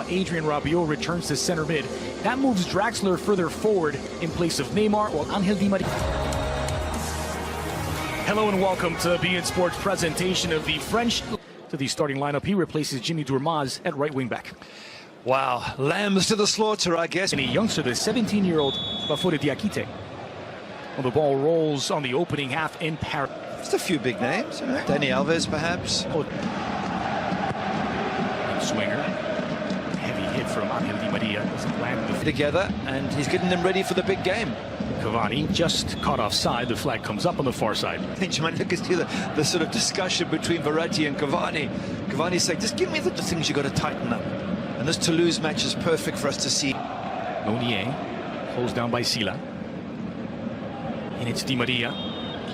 Adrien Rabiot returns to center mid. That moves Draxler further forward in place of Neymar, while Angel Di Maria. Hello and welcome to beIN Sports presentation of the French. To the starting lineup, he replaces Jimmy Durmaz at right wing back. Wow, lambs to the slaughter, I guess. And a youngster, the 17-year-old Bafore Diakite. Well, the ball rolls on the opening half in Paris. Just a few big names, you know. Dani Alves, perhaps. Oh. Swinger. Heavy hit from Angel Di Maria. Doesn't land together, and he's getting them ready for the big game. Cavani just caught offside. The flag comes up on the far side. I think you might look at the sort of discussion between Verratti and Cavani. Cavani's saying, just give me the things you got to tighten up. And this Toulouse match is perfect for us to see. Meunier holds down by Sila. And it's Di Maria.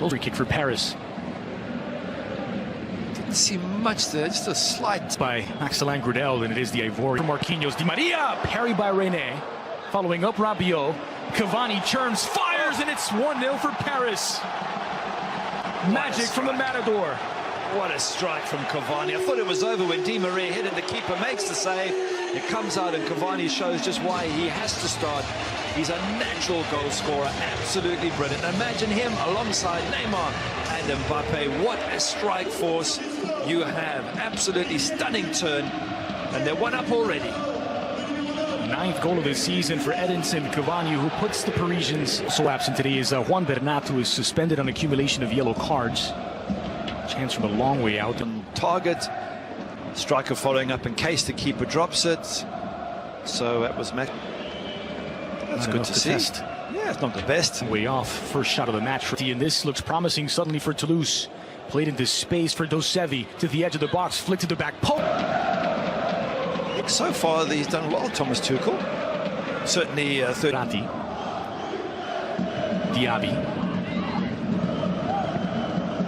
Free kick for Paris. Didn't see much there, just a slight. By Axelin Gradel, and it is the Ivorian. Marquinhos, Di Maria, parried by René. Following up Rabiot. Cavani churns, fires, and it's 1-0 for Paris. Magic from the Matador. What a strike from Cavani. I thought it was over when Di Maria hit it. The keeper makes the save. It comes out and Cavani shows just why he has to start. He's a natural goal scorer, absolutely brilliant. Imagine him alongside Neymar and Mbappe. What a strike force you have. Absolutely stunning turn. And they're 1-up already. 9th goal of the season for Edinson Cavani, who puts the Parisians. So absent today is Juan Bernat, who is suspended on accumulation of yellow cards. Chance from a long way out. Target. Striker following up in case the keeper drops it. So that was match. That's good to see. Test. Yeah, it's not the best. Way off. First shot of the match. And this looks promising suddenly for Toulouse. Played into space for Dosevi. To the edge of the box. Flick to the back post. So far, he's done well, Thomas Tuchel. Certainly, third. Diaby.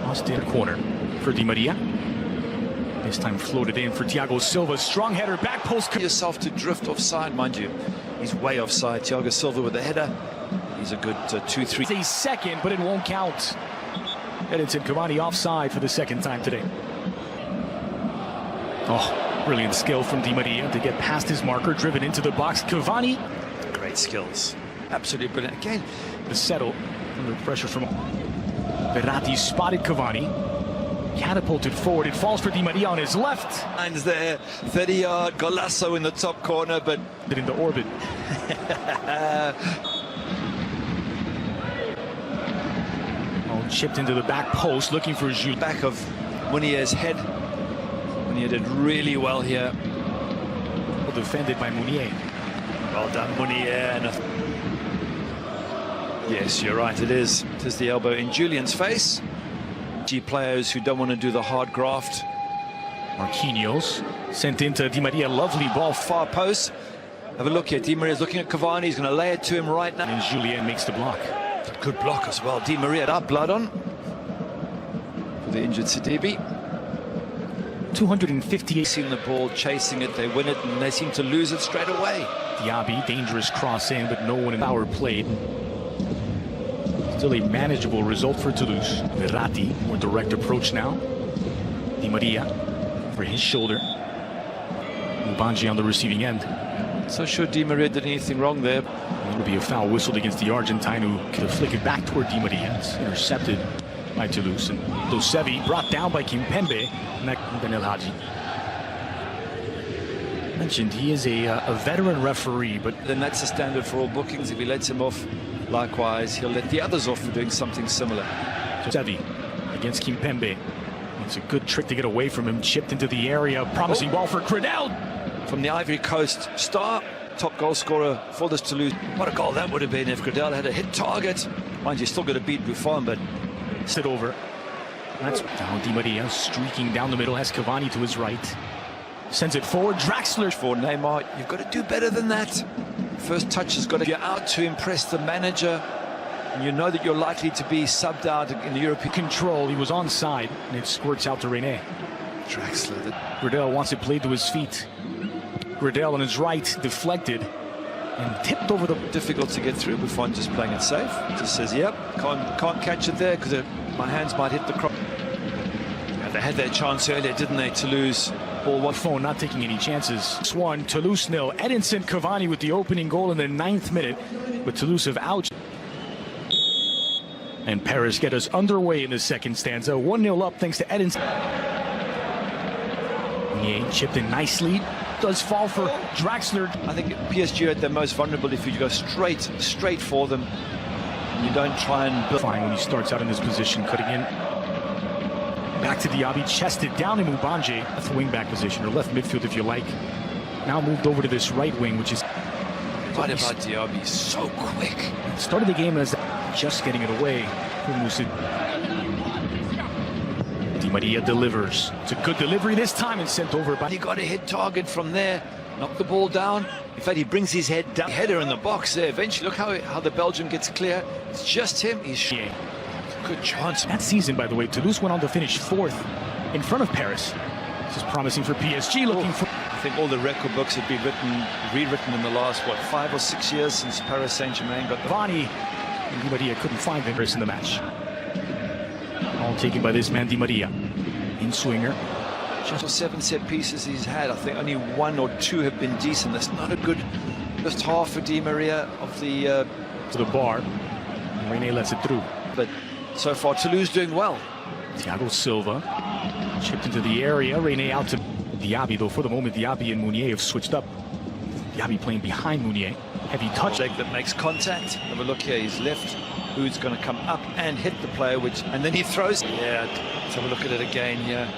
Lost in a corner for Di Maria. This time floated in for Thiago Silva. Strong header, back post. Yourself to drift offside, mind you. He's way offside. Thiago Silva with the header. He's a good 2-3. It's a second, but it won't count. Edinson Cavani offside for the second time today. Oh. Brilliant skill from Di Maria to get past his marker, driven into the box. Cavani. Great skills. Absolutely brilliant. Again, the settle under pressure from Verratti. Spotted Cavani. Catapulted forward. It falls for Di Maria on his left. Lines there. 30-yard golazo in the top corner, but into orbit. Chipped into the back post, looking for Jules. Back of Meunier's head. Meunier did really well here. Well defended by Meunier. Well done, Meunier. Yes, you're right, it is. It is the elbow in Julian's face. Players who don't want to do the hard graft. Marquinhos sent into Di Maria. Lovely ball. Far post. Have a look here. Di Maria's looking at Cavani. He's going to lay it to him right now. And Julien makes the block. Good block as well. Di Maria had blood on for the injured Sidibe. 258. Seeing the ball, chasing it, they win it, and they seem to lose it straight away. Diaby, dangerous cross in, but no one in power played. Still a manageable result for Toulouse. Verratti, more direct approach now. Di Maria for his shoulder. Mubanji on the receiving end. So sure Di Maria did anything wrong there. It would be a foul whistled against the Argentine, who could have flicked it back toward Di Maria. It's intercepted by Toulouse. And Dosevi brought down by Kimpembe. And El Hadji. Mentioned he is a veteran referee, but then that's the standard for all bookings. If he lets him off, likewise, he'll let the others off for doing something similar. Dosevi against Kimpembe. It's a good trick to get away from him. Chipped into the area. Promising ball for Gradel. From the Ivory Coast star, top goal scorer for this Toulouse. What a goal that would have been if Gradel had a hit target. Mind you, still got to beat Buffon, but sit over. That's down. Di Maria streaking down the middle, has Cavani to his right. Sends it forward. Draxler for Neymar. You've got to do better than that. First touch has got to get out to impress the manager. And you know that you're likely to be subbed out in the European control. He was onside, and it squirts out to René. Draxler. Gradel wants it played to his feet. Gradel on his right, deflected and tipped over the. Difficult to get through. Buffon just playing it safe. Just says, "Yep, can't catch it there because my hands might hit the crop." They had their chance earlier, didn't they, to lose ball. What Phone not taking any chances. This one, Toulouse nil. Edinson Cavani with the opening goal in the 9th minute, with Toulouse have out. And Paris get us underway in the second stanza. 1-0 up thanks to Edinson. Yeah, chipped in nicely. Does fall for Draxler. I think PSG are at their most vulnerable if you go straight for them. You don't try and build. Fine when he starts out in this position, cutting in. Back to Diaby, chested down in Mubanje, left wing back position, or left midfield if you like. Now moved over to this right wing, which is... What about Diaby? So quick. Started the game as just getting it away from Musid. Di Maria delivers. It's a good delivery this time and sent over by... He got a hit target from there, knocked the ball down. In fact, he brings his head down. Header in the box there. Eventually, look how the Belgian gets clear. It's just him. He's... Good chance. That season, by the way, Toulouse went on to finish 4th in front of Paris. This is promising for PSG, looking for... I think all the record books have been rewritten in the last, 5 or 6 years since Paris Saint-Germain got the... Cavani and Di Maria couldn't find him in the match. All taken by this man, Di Maria. In swinger. Just 7 set pieces he's had. I think only 1 or 2 have been decent. That's not a good first half for Di Maria of the... To the bar. Rene lets it through. But so far, Toulouse doing well. Thiago Silva chipped into the area. Rene out to Diaby, though for the moment Diaby and Mounier have switched up. Diaby playing behind Mounier. Heavy touch. Leg that makes contact. Have a look here. He's left. Who's going to come up and hit the player, and then he throws. Yeah, let's have a look at it again here.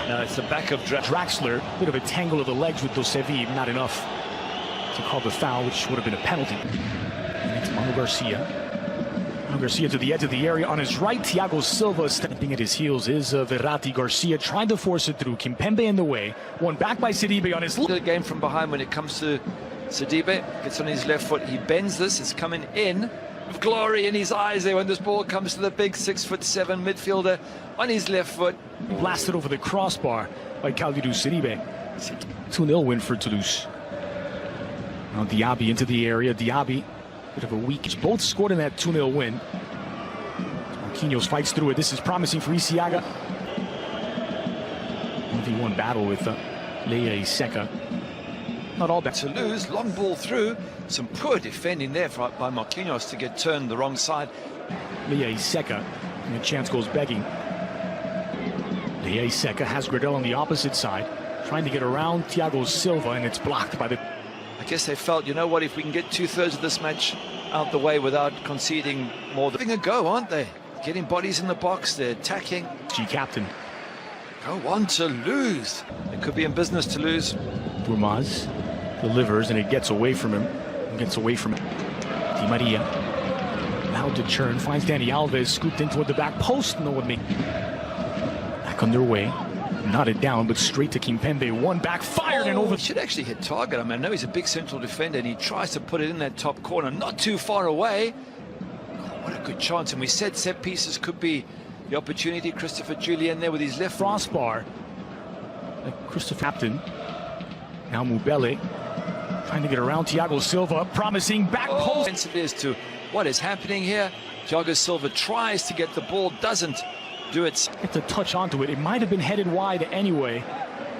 No, it's the back of Draxler. Bit of a tangle of the legs with Dosevi, not enough to call the foul, which would have been a penalty. And it's Manu Garcia. Garcia to the edge of the area on his right. Thiago Silva stepping at his heels is Verratti. Garcia trying to force it through. Kimpembe in the way. One back by Sidibe on his... The game from behind when it comes to Sidibe. Gets on his left foot. He bends this. It's coming in. With glory in his eyes there when this ball comes to the big 6'7" midfielder on his left foot. Blasted over the crossbar by Kalidou Sidibe. 2-0 win for Toulouse. Now Diaby into the area. Diaby... Bit of a weak. Both scored in that 2-0 win. Marquinhos fights through it. This is promising for Isiaga. 1v1 battle with Leia Iseka. Not all bad. Toulouse, long ball through. Some poor defending there by Marquinhos to get turned the wrong side. Leia Iseka. And the chance goes begging. Leia Iseka has Gradel on the opposite side. Trying to get around Thiago Silva, and it's blocked by the... I guess they felt, you know what, if we can get 2/3 of this match out the way without conceding more, they're having a go, aren't they? Getting bodies in the box, they're attacking. Captain. Go on to lose. They could be in business to lose. Burmaz delivers, and it gets away from him. Di Maria. Now to churn, finds Dani Alves, scooped in toward the back post. No one make... Back underway. Knotted down, but straight to Kimpembe. One back, fired and over. He should actually hit target. I mean, I know he's a big central defender, and he tries to put it in that top corner, not too far away. Oh, what a good chance. And we said set pieces could be the opportunity. Christopher Julian there with his left crossbar. Christopher Captain. Now Mubele trying to get around Thiago Silva, promising back post. As to what is happening here. Thiago Silva tries to get the ball, doesn't do it. It's a touch onto it. It might have been headed wide anyway.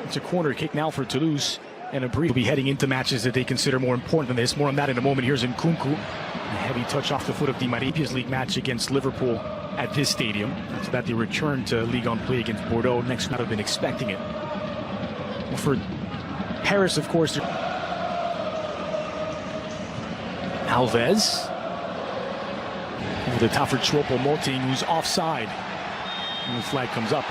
It's a corner kick now for Toulouse, and a brief will be heading into matches that they consider more important than this. More on that in a moment. Here's Nkunku. A heavy touch off the foot of Di Maria's league match against Liverpool at this stadium. After that, they return to Ligue 1 play against Bordeaux. Next, would have been expecting it. Well, for Paris, of course, Alves. Over the top for Choupo-Moting, who's offside. And the flag comes up.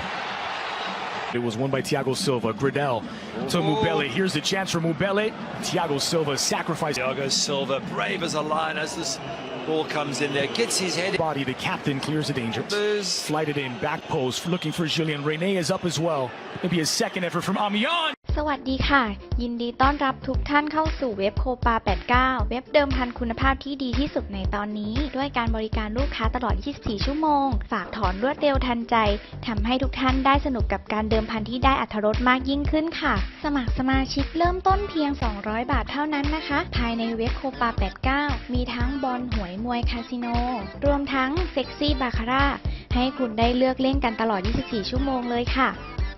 It was won by Thiago Silva. Gradel to Mubele. Here's the chance for Mubele. Thiago Silva sacrificed. Thiago Silva, brave as a lion as this ball comes in there. Gets his head. Body, the captain clears the danger. Flighted in, back post, looking for Julien. Rene is up as well. Maybe a second effort from Amiens. สวัสดีค่ะยินดีต้อนรับทุกท่านเข้าสู่เว็บโคปา89เว็บเดิมพันคุณภาพที่ดีที่สุดในตอนนี้ด้วยการบริการลูกค้าตลอด 24 ชั่วโมงฝากถอนรวดเร็วทันใจทำให้ทุกท่านได้สนุกกับการเดิมพันที่ได้อรรถรสมากยิ่งขึ้นค่ะสมัครสมาชิกเริ่มต้นเพียง200 บาทเท่านั้นนะคะภายในเว็บโคปา89มีทั้งบอลหวยมวยคาสิโนรวมทั้งเซ็กซี่บาคาร่าให้คุณได้เลือกเล่นกันตลอด 24 ชั่วโมงเลยค่ะ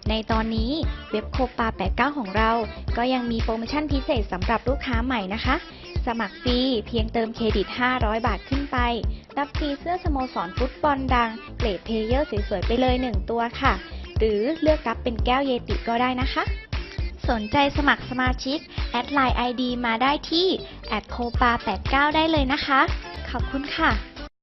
ในตอนนี้เว็บโคปา89ของเราก็ยังมีโปรโมชั่นพิเศษสำหรับลูกค้าใหม่นะคะสมัครฟรีเพียงเติมเครดิต500 บาทขึ้นไปรับฟรีเสื้อสโมสรฟุตบอลดังเกรดเพลเยอร์สวยๆไปเลย1ตัวค่ะหรือเลือกรับเป็นแก้วเยติก็ได้นะคะสนใจสมัครสมาชิกแอดไลน์ ID มาได้ที่ @copa89 ได้เลยนะคะขอบคุณค่ะ